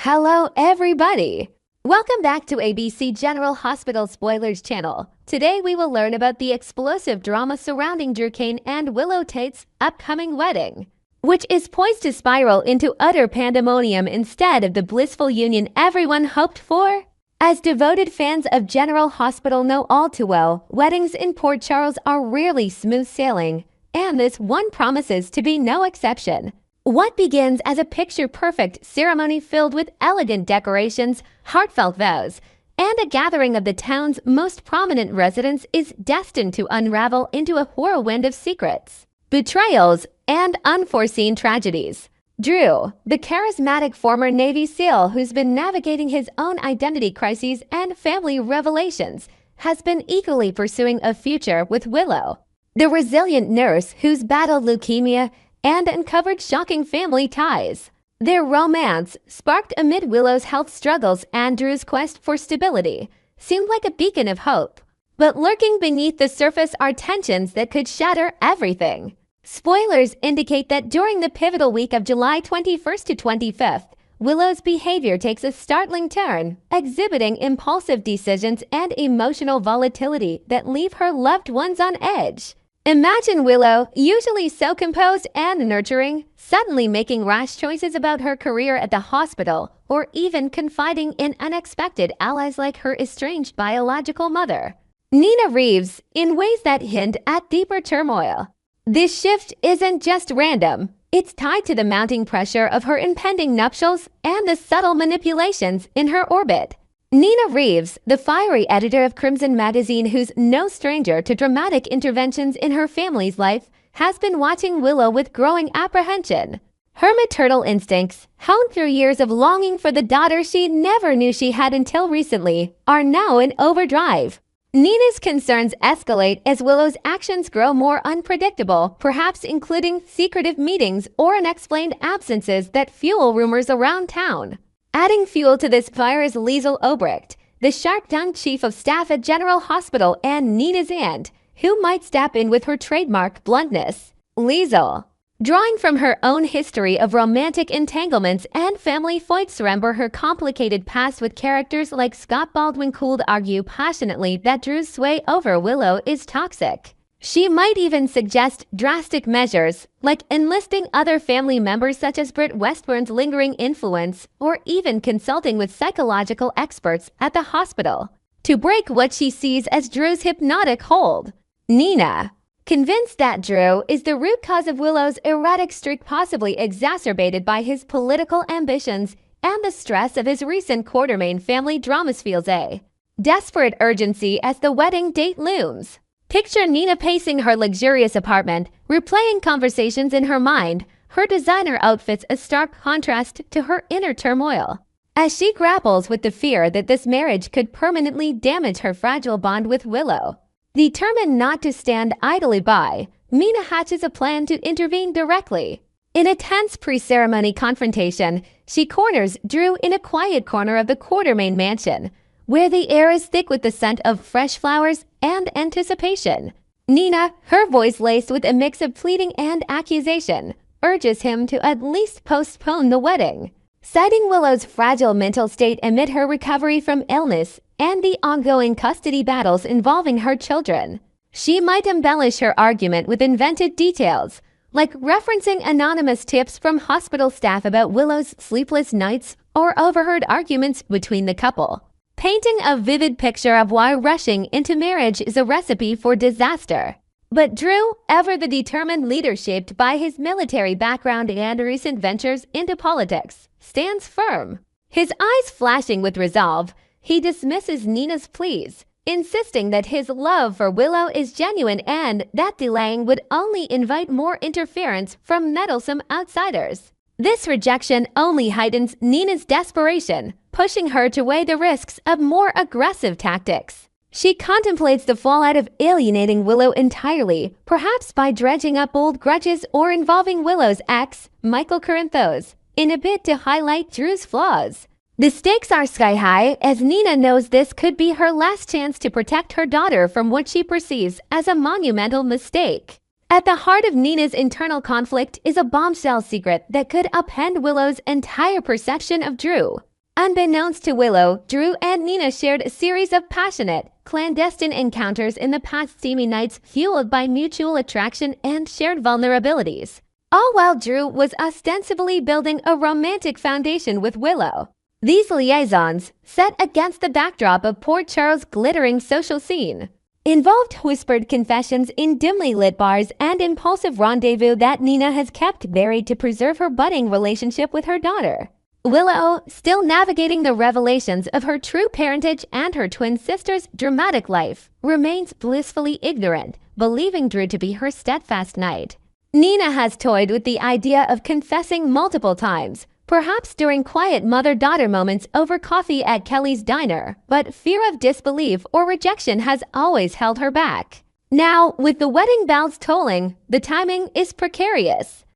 Hello, everybody! Welcome back to ABC General Hospital Spoilers channel. Today we will learn about the explosive drama surrounding Drew Kane and Willow Tate's upcoming wedding, which is poised to spiral into utter pandemonium instead of the blissful union everyone hoped for. As devoted fans of General Hospital know all too well, weddings in Port Charles are rarely smooth sailing, and this one promises to be no exception. What begins as a picture-perfect ceremony filled with elegant decorations, heartfelt vows, and a gathering of the town's most prominent residents is destined to unravel into a whirlwind of secrets, betrayals, and unforeseen tragedies. Drew, the charismatic former Navy SEAL who's been navigating his own identity crises and family revelations, has been eagerly pursuing a future with Willow, the resilient nurse who's battled leukemia and uncovered shocking family ties. Their romance, sparked amid Willow's health struggles and Drew's quest for stability, seemed like a beacon of hope. But lurking beneath the surface are tensions that could shatter everything. Spoilers indicate that during the pivotal week of July 21st to 25th, Willow's behavior takes a startling turn, exhibiting impulsive decisions and emotional volatility that leave her loved ones on edge. Imagine Willow, usually so composed and nurturing, suddenly making rash choices about her career at the hospital or even confiding in unexpected allies like her estranged biological mother, Nina Reeves, in ways that hint at deeper turmoil. This shift isn't just random. It's tied to the mounting pressure of her impending nuptials and the subtle manipulations in her orbit. Nina Reeves, the fiery editor of Crimson magazine who's no stranger to dramatic interventions in her family's life, has been watching Willow with growing apprehension. Her maternal instincts, honed through years of longing for the daughter she never knew she had until recently, are now in overdrive. Nina's concerns escalate as Willow's actions grow more unpredictable, perhaps including secretive meetings or unexplained absences that fuel rumors around town. Adding fuel to this fire is Liesl Obrecht, the sharp-tongued chief of staff at General Hospital and Nina's aunt, who might step in with her trademark bluntness. Liesl, drawing from her own history of romantic entanglements and family fights, remember her complicated past with characters like Scott Baldwin, could argue passionately that Drew's sway over Willow is toxic. She might even suggest drastic measures, like enlisting other family members such as Britt Westburn's lingering influence, or even consulting with psychological experts at the hospital to break what she sees as Drew's hypnotic hold. Nina, convinced that Drew is the root cause of Willow's erratic streak, possibly exacerbated by his political ambitions and the stress of his recent Quartermain family dramas, feels a desperate urgency as the wedding date looms. Picture Nina pacing her luxurious apartment, replaying conversations in her mind, her designer outfits a stark contrast to her inner turmoil, as she grapples with the fear that this marriage could permanently damage her fragile bond with Willow. Determined not to stand idly by, Nina hatches a plan to intervene directly. In a tense pre-ceremony confrontation, she corners Drew in a quiet corner of the Quartermain mansion, where the air is thick with the scent of fresh flowers and anticipation. Nina, her voice laced with a mix of pleading and accusation, urges him to at least postpone the wedding. Citing Willow's fragile mental state amid her recovery from illness and the ongoing custody battles involving her children, she might embellish her argument with invented details, like referencing anonymous tips from hospital staff about Willow's sleepless nights or overheard arguments between the couple, painting a vivid picture of why rushing into marriage is a recipe for disaster. But Drew, ever the determined leader shaped by his military background and recent ventures into politics, stands firm. His eyes flashing with resolve, he dismisses Nina's pleas, insisting that his love for Willow is genuine and that delaying would only invite more interference from meddlesome outsiders. This rejection only heightens Nina's desperation, pushing her to weigh the risks of more aggressive tactics. She contemplates the fallout of alienating Willow entirely, perhaps by dredging up old grudges or involving Willow's ex, Michael Corinthos, in a bid to highlight Drew's flaws. The stakes are sky high, as Nina knows this could be her last chance to protect her daughter from what she perceives as a monumental mistake. At the heart of Nina's internal conflict is a bombshell secret that could upend Willow's entire perception of Drew. Unbeknownst to Willow, Drew and Nina shared a series of passionate, clandestine encounters in the past steamy nights fueled by mutual attraction and shared vulnerabilities. All while Drew was ostensibly building a romantic foundation with Willow. These liaisons, set against the backdrop of Port Charles' glittering social scene, involved whispered confessions in dimly lit bars and impulsive rendezvous that Nina has kept buried to preserve her budding relationship with her daughter. Willow, still navigating the revelations of her true parentage and her twin sister's dramatic life, remains blissfully ignorant, believing Drew to be her steadfast knight. Nina has toyed with the idea of confessing multiple times, perhaps during quiet mother-daughter moments over coffee at Kelly's diner, but fear of disbelief or rejection has always held her back. Now, with the wedding bells tolling, the timing is precarious.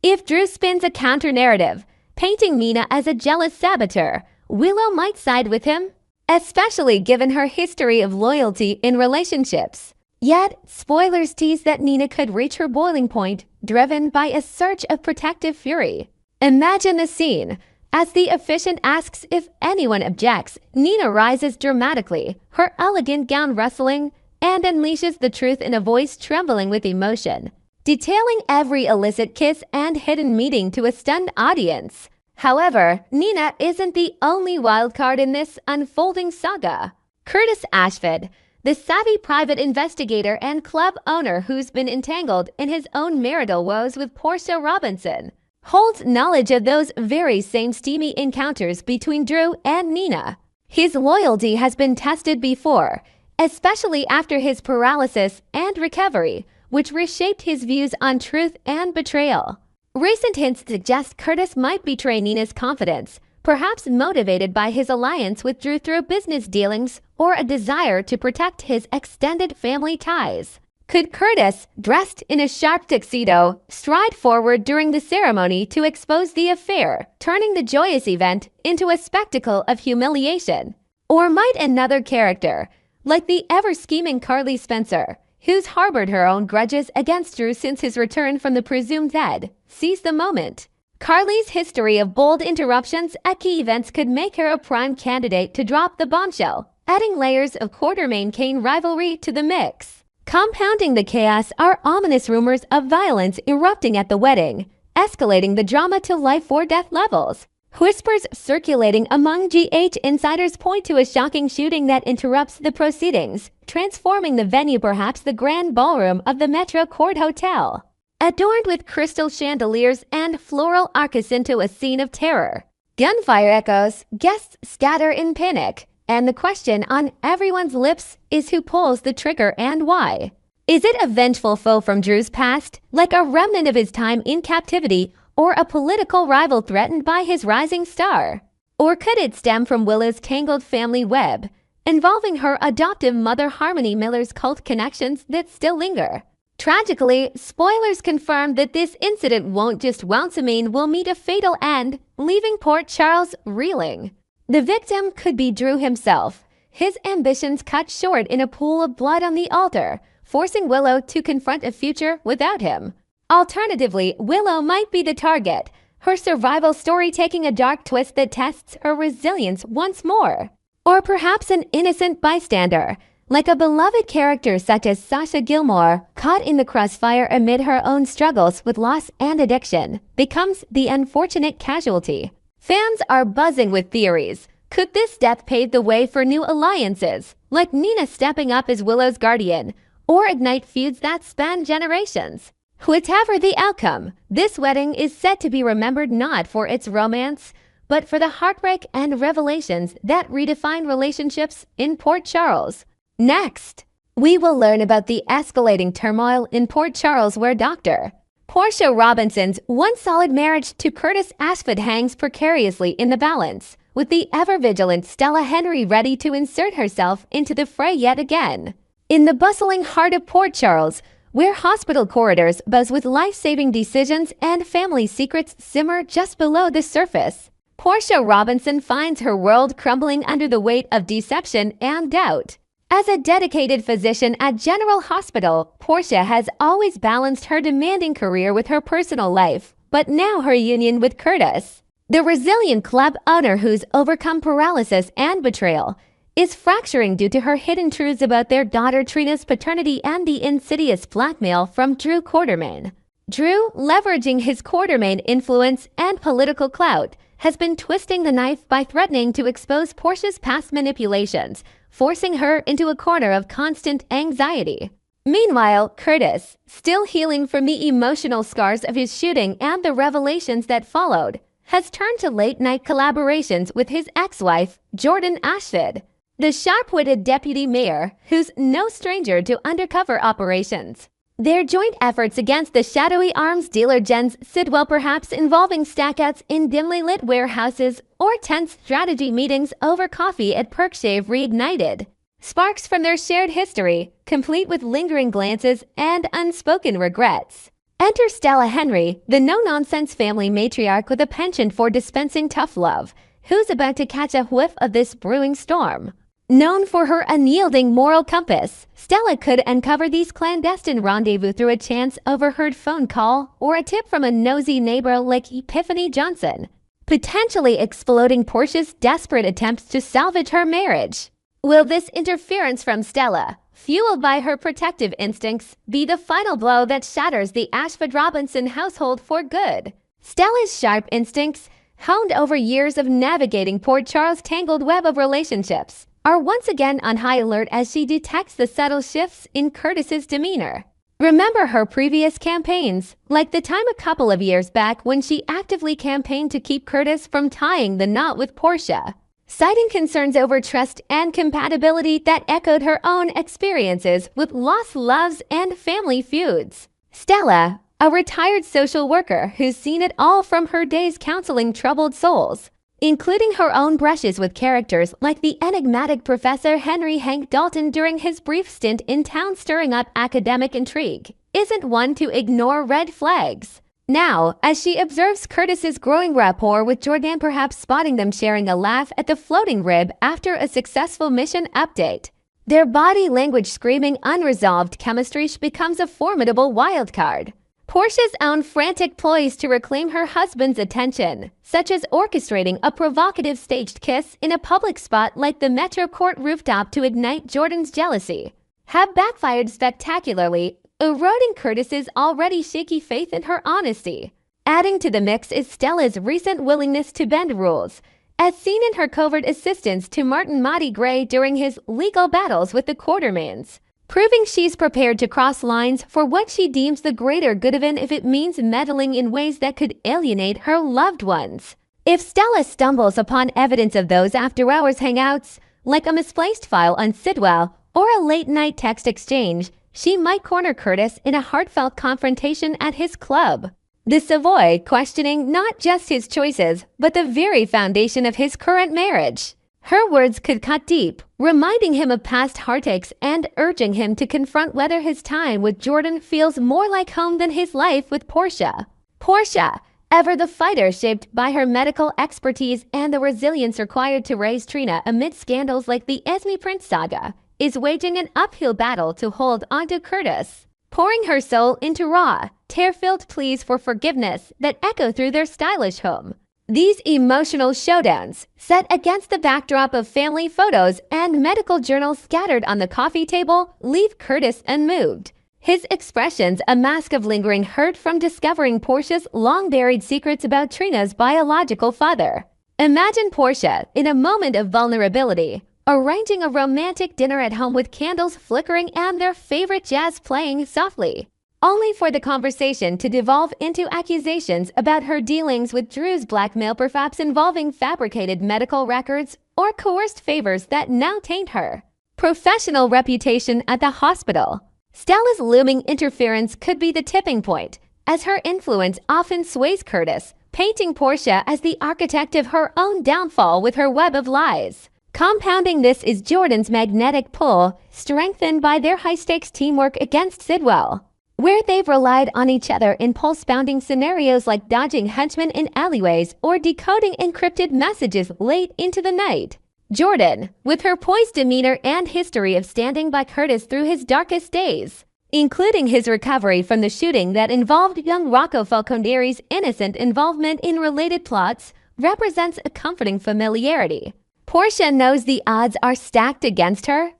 If Drew spins a counter-narrative, painting Nina as a jealous saboteur, Willow might side with him, especially given her history of loyalty in relationships. Yet, spoilers tease that Nina could reach her boiling point, driven by a surge of protective fury. Imagine the scene. As the officiant asks if anyone objects, Nina rises dramatically, her elegant gown rustling, and unleashes the truth in a voice trembling with emotion, detailing every illicit kiss and hidden meeting to a stunned audience. However, Nina isn't the only wildcard in this unfolding saga. Curtis Ashford, the savvy private investigator and club owner who's been entangled in his own marital woes with Portia Robinson, holds knowledge of those very same steamy encounters between Drew and Nina. His loyalty has been tested before, especially after his paralysis and recovery, which reshaped his views on truth and betrayal. Recent hints suggest Curtis might betray Nina's confidence, perhaps motivated by his alliance with Drew through business dealings or a desire to protect his extended family ties. Could Curtis, dressed in a sharp tuxedo, stride forward during the ceremony to expose the affair, turning the joyous event into a spectacle of humiliation? Or might another character, like the ever-scheming Carly Spencer, who's harbored her own grudges against Drew since his return from the presumed dead, seize the moment? Carly's history of bold interruptions at key events could make her a prime candidate to drop the bombshell, adding layers of Quartermaine-Kane rivalry to the mix. Compounding the chaos are ominous rumors of violence erupting at the wedding, escalating the drama to life-or-death levels. Whispers circulating among GH insiders point to a shocking shooting that interrupts the proceedings, transforming the venue perhaps the grand ballroom of the Metro Court Hotel, adorned with crystal chandeliers and floral arches into a scene of terror. Gunfire echoes, guests scatter in panic, and the question on everyone's lips is who pulls the trigger and why. Is it a vengeful foe from Drew's past, like a remnant of his time in captivity, or a political rival threatened by his rising star? Or could it stem from Willow's tangled family web, involving her adoptive mother Harmony Miller's cult connections that still linger? Tragically, spoilers confirm that this incident won't just mean will meet a fatal end, leaving Port Charles reeling. The victim could be Drew himself, his ambitions cut short in a pool of blood on the altar, forcing Willow to confront a future without him. Alternatively, Willow might be the target, her survival story taking a dark twist that tests her resilience once more. Or perhaps an innocent bystander, like a beloved character such as Sasha Gilmore, caught in the crossfire amid her own struggles with loss and addiction, becomes the unfortunate casualty. Fans are buzzing with theories. Could this death pave the way for new alliances, like Nina stepping up as Willow's guardian, or ignite feuds that span generations? Whatever the outcome, this wedding is set to be remembered not for its romance, but for the heartbreak and revelations that redefine relationships in Port Charles. Next, we will learn about the escalating turmoil in Port Charles where Dr. Portia Robinson's once solid marriage to Curtis Ashford hangs precariously in the balance, with the ever-vigilant Stella Henry ready to insert herself into the fray yet again. In the bustling heart of Port Charles, where hospital corridors buzz with life-saving decisions and family secrets simmer just below the surface, Portia Robinson finds her world crumbling under the weight of deception and doubt. As a dedicated physician at General Hospital, Portia has always balanced her demanding career with her personal life, but now her union with Curtis, The resilient club owner who's overcome paralysis and betrayal is fracturing due to her hidden truths about their daughter Trina's paternity and the insidious blackmail from Drew Quartermain. Drew, leveraging his Quartermain influence and political clout, has been twisting the knife by threatening to expose Portia's past manipulations, forcing her into a corner of constant anxiety. Meanwhile, Curtis, still healing from the emotional scars of his shooting and the revelations that followed, has turned to late-night collaborations with his ex-wife, Jordan Ashford, the sharp-witted deputy mayor who's no stranger to undercover operations. Their joint efforts against the shadowy arms dealer Jens Sidwell, perhaps involving stackouts in dimly lit warehouses or tense strategy meetings over coffee at Perkshave reignited. Sparks from their shared history, complete with lingering glances and unspoken regrets. Enter Stella Henry, the no-nonsense family matriarch with a penchant for dispensing tough love, who's about to catch a whiff of this brewing storm. Known for her unyielding moral compass, Stella could uncover these clandestine rendezvous through a chance overheard phone call or a tip from a nosy neighbor like Epiphany Johnson, potentially exploding Portia's desperate attempts to salvage her marriage. Will this interference from Stella, fueled by her protective instincts, be the final blow that shatters the Ashford-Robinson household for good? Stella's sharp instincts, honed over years of navigating Port Charles' tangled web of relationships, are once again on high alert as she detects the subtle shifts in Curtis's demeanor. Remember her previous campaigns, like the time a couple of years back when she actively campaigned to keep Curtis from tying the knot with Portia, citing concerns over trust and compatibility that echoed her own experiences with lost loves and family feuds. Stella, a retired social worker who's seen it all from her days counseling troubled souls, including her own brushes with characters like the enigmatic Professor Henry Hank Dalton during his brief stint in town stirring up academic intrigue, isn't one to ignore red flags. Now, as she observes Curtis's growing rapport with Jordan, perhaps spotting them sharing a laugh at the floating rib after a successful mission update, their body language screaming unresolved chemistry becomes a formidable wildcard. Portia's own frantic ploys to reclaim her husband's attention, such as orchestrating a provocative staged kiss in a public spot like the Metro Court rooftop to ignite Jordan's jealousy, have backfired spectacularly, eroding Curtis's already shaky faith in her honesty. Adding to the mix is Stella's recent willingness to bend rules, as seen in her covert assistance to Martin Motti Gray during his legal battles with the Quartermains, proving she's prepared to cross lines for what she deems the greater good, even if it means meddling in ways that could alienate her loved ones. If Stella stumbles upon evidence of those after-hours hangouts, like a misplaced file on Sidwell or a late-night text exchange, she might corner Curtis in a heartfelt confrontation at his club. The Savoy questioning not just his choices, but the very foundation of his current marriage. Her words could cut deep, reminding him of past heartaches and urging him to confront whether his time with Jordan feels more like home than his life with Portia. Portia, ever the fighter shaped by her medical expertise and the resilience required to raise Trina amid scandals like the Esme Prince saga, is waging an uphill battle to hold onto Curtis, pouring her soul into raw, tear-filled pleas for forgiveness that echo through their stylish home. These emotional showdowns, set against the backdrop of family photos and medical journals scattered on the coffee table, leave Curtis unmoved. His expressions a mask of lingering hurt from discovering Portia's long-buried secrets about Trina's biological father. Imagine Portia, in a moment of vulnerability, arranging a romantic dinner at home with candles flickering and their favorite jazz playing softly, only for the conversation to devolve into accusations about her dealings with Drew's blackmail, perhaps involving fabricated medical records or coerced favors that now taint her professional reputation at the hospital. Stella's looming interference could be the tipping point, as her influence often sways Curtis, painting Portia as the architect of her own downfall with her web of lies. Compounding this is Jordan's magnetic pull, strengthened by their high-stakes teamwork against Sidwell, where they've relied on each other in pulse-pounding scenarios like dodging henchmen in alleyways or decoding encrypted messages late into the night. Jordan, with her poised demeanor and history of standing by Curtis through his darkest days, including his recovery from the shooting that involved young Rocco Falconieri's innocent involvement in related plots, represents a comforting familiarity. Portia knows the odds are stacked against her.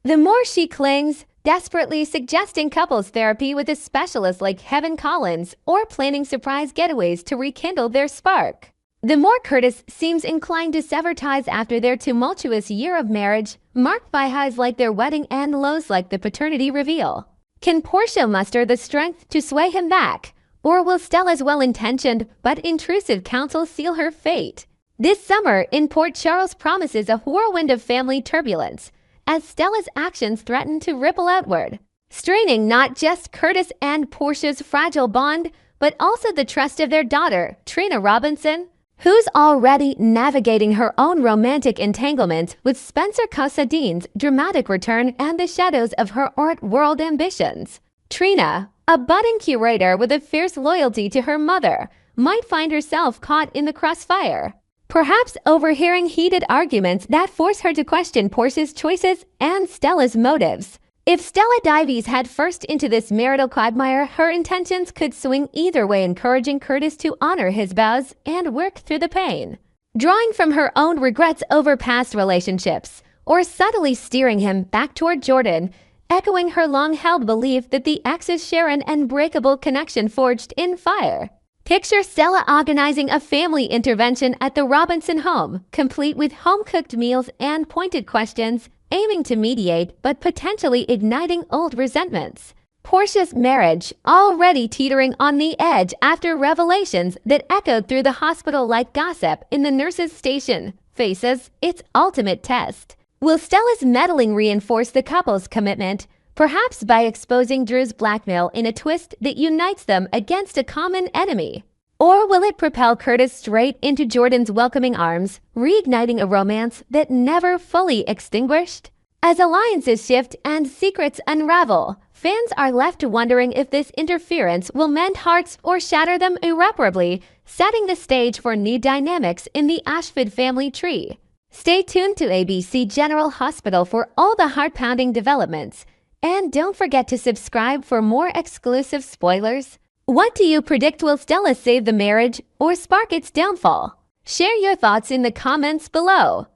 The more she clings, desperately suggesting couples therapy with a specialist like Heaven Collins or planning surprise getaways to rekindle their spark, the more Curtis seems inclined to sever ties after their tumultuous year of marriage, marked by highs like their wedding and lows like the paternity reveal. Can Portia muster the strength to sway him back, or will Stella's well-intentioned but intrusive counsel seal her fate? This summer in Port Charles promises a whirlwind of family turbulence, as Stella's actions threaten to ripple outward, straining not just Curtis and Portia's fragile bond, but also the trust of their daughter, Trina Robinson, who's already navigating her own romantic entanglements with Spencer Casadine's dramatic return and the shadows of her art world ambitions. Trina, a budding curator with a fierce loyalty to her mother, might find herself caught in the crossfire, perhaps overhearing heated arguments that force her to question Portia's choices and Stella's motives. If Stella dives headfirst into this marital quagmire, her intentions could swing either way, encouraging Curtis to honor his vows and work through the pain, drawing from her own regrets over past relationships, or subtly steering him back toward Jordan, echoing her long-held belief that the exes share an unbreakable connection forged in fire. Picture Stella organizing a family intervention at the Robinson home, complete with home-cooked meals and pointed questions, aiming to mediate but potentially igniting old resentments. Portia's marriage, already teetering on the edge after revelations that echoed through the hospital like gossip in the nurse's station, faces its ultimate test. Will Stella's meddling reinforce the couple's commitment, perhaps by exposing Drew's blackmail in a twist that unites them against a common enemy? Or will it propel Curtis straight into Jordan's welcoming arms, reigniting a romance that never fully extinguished? As alliances shift and secrets unravel, fans are left wondering if this interference will mend hearts or shatter them irreparably, setting the stage for new dynamics in the Ashford family tree. Stay tuned to ABC General Hospital for all the heart-pounding developments. And don't forget to subscribe for more exclusive spoilers. What do you predict? Will Stella save the marriage or spark its downfall? Share your thoughts in the comments below.